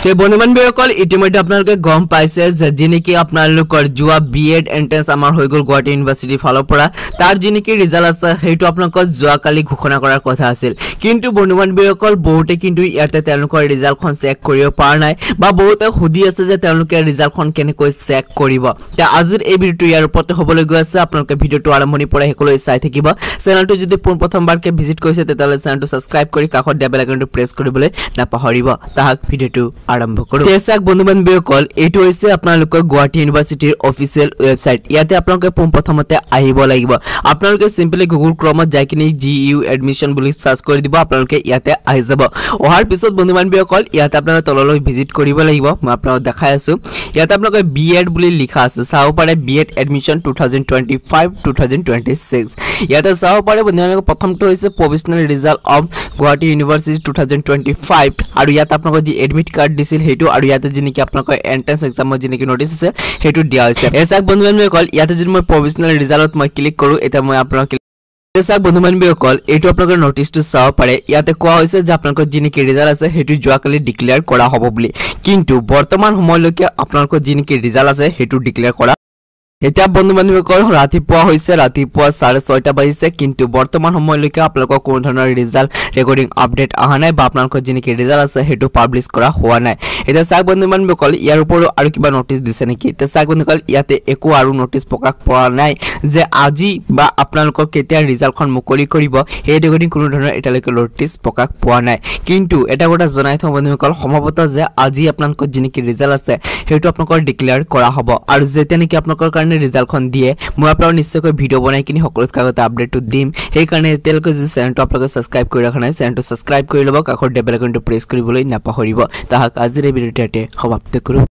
তে বন্ধুবান্ধৱীসকল ইতিমধ্যে আপোনালোকে গম পাইছে যে যিনেকি আপোনালোকৰ জুৱা বিএড এন্ট্ৰেন্স আমাৰ হৈ গল গুৱাহাটী ইউনিভাৰ্চিটি ফালৰ পৰা তাৰ যিনেকি ৰিজাল্ট আছে হেতু আপোনালোকৰ জুৱা কালি ঘোষণা কৰাৰ কথা আছিল কিন্তু বন্ধুবান্ধৱীসকল বহুতে কিন্তু ইয়াতে তেওঁলোকৰ ৰিজাল্টখন চেক কৰিব পৰা নাই বা বহুতে সুধি আছে যে তেওঁলোকে ৰিজাল্টখন কেনেকৈ চেক কৰিব তে আজিৰ এই ভিডিওটো ইয়াৰ ওপৰতে হ'বলৈ গৈ আছে আপোনালোকে ভিডিওটো আৰম্ভণি পৰা হেকলৈ চাই থাকিব চেনেলটো যদি প্ৰথমবাৰকে ভিজিট কৰিছে তেতিয়ালে চেনেলটো সাবস্ক্ৰাইব কৰি কাষত দিয়া বেল আইকনটো প্ৰেছ কৰিবলৈ নাপাহৰিব তাহাক ভিডিওটো আৰম্ভ কৰো তেসাক বন্ধুবান্ধৱীসকল এটো হৈছে আপোনালোকৰ গুৱাহাটী ইউনিভাৰ্চিটিৰ অফিচিয়েল ওয়েবসাইট ইয়াতে আপোনালোকে প্ৰথমতে আহিব লাগিব আপোনালোকে সিম্পলি গুগল ক্ৰমত যাই কিনি GU এডমিশন বুলি সাৰ্চ কৰি দিব আপোনালোকে ইয়াতে আহি যাব অহাৰ পিছত বন্ধুবান্ধৱীসকল ইয়াতে আপোনালোকে তললৈ ভিজিট কৰিব লাগিব মই আপোনাক দেখাই আছো ইয়াতে আপোনালোকে বিএড বুলি লিখা আছে চাও পাৰে বিএড এডমিশন 2025 2026 ইয়াতে চাও পাৰে বন্ধুবান্ধৱীসকল প্ৰথমটো হৈছে প্ৰভিজনাল ৰিজাল্ট অফ গুৱাহাটী ইউনিভাৰ্চিটি 2025 আৰু ইয়াতে আপোনালোকৰ যি এডমিট কাৰ্ড দিছিল হেতু আৰু ইয়াতে যিনেকি আপোনালোকৰ এন্ট্ৰেন্স এক্সামৰ যিনেকি নোটিছ আছে হেতু দিয়া হৈছে এসাক বন্ধুবান্ধৱীসকল ইয়াতে যদি মই প্ৰভিজনাল ৰিজাল্টত মই ক্লিক কৰো এটা মই আপোনাক এসাক বন্ধুবান্ধৱীসকল এটো আপোনালোকৰ নোটিছটো চাও পাৰে ইয়াতে কোৱা হৈছে যে আপোনালোকৰ যিনেকি ৰিজাল্ট আছে হেতু জুৱাকালি ডিক্লেয়াৰ কৰা হ'ব বুলি কিন্তু বৰ্তমান সময়লৈকে আপোনালোকৰ যিনেকি ৰিজাল্ট আছে হেতু ডিক্লেয়াৰ কৰা এতিয়া বন্ধুবান্ধৱীসকল ৰাতিপুৱা হৈছে ৰাতিপুৱা 6:30 বাজিছে কিন্তু বৰ্তমান সময়লৈকে আপোনালোকৰ কোনো ধৰণৰ ৰিজাল্ট ৰেকৰ্ডিং আপডেট আহা নাই বা আপোনালোকৰ যিনেকি ৰিজাল্ট আছে হেতু পাবলিশ কৰা হোৱা নাই এটা চাক বন্ধুবান্ধৱীসকল ইয়াৰ ওপৰত আৰু কিবা নোটিছ দিছে নেকি তে চাক বন্ধুসকল ইয়াতে একো আৰু নোটিছ প্ৰকাশ কৰা নাই যে আজি বা আপোনালোকৰ কেতিয়া ৰিজাল্টখন মুকলি কৰিব এই ৰেকৰ্ডিং কোনো ধৰণৰ এটালৈকে নোটিছ প্ৰকাশ পোৱা নাই কিন্তু এটা কথা জনাই থওঁ বন্ধুসকল সম্ভৱতঃ যে আজি আপোনালোকৰ যিনেকি ৰিজাল্ট আছে হেতু আপোনালোকৰ ডিক্লেয়াৰ কৰা হ'ব আৰু যেতিয়া নেকি আপোনালোকৰ ৰিজাল্টখন দিয়ে মই আপোনাক নিশ্চয়কৈ ভিডিও বনাই কিনি সকলোত কাগতে আপডেটটো দিম সেই কাৰণে তেলকৈ যে চেনেলটো আপোনালোকে সাবস্ক্ৰাইব কৰি ৰাখা নাই চেনেলটো সাবস্ক্ৰাইব কৰি ল'ব কাষৰ বেল আইকনটো প্ৰেছ কৰিবলৈ নাপাহৰিব তাহাক আজিৰ এই ভিডিওতে সমাপ্ত কৰো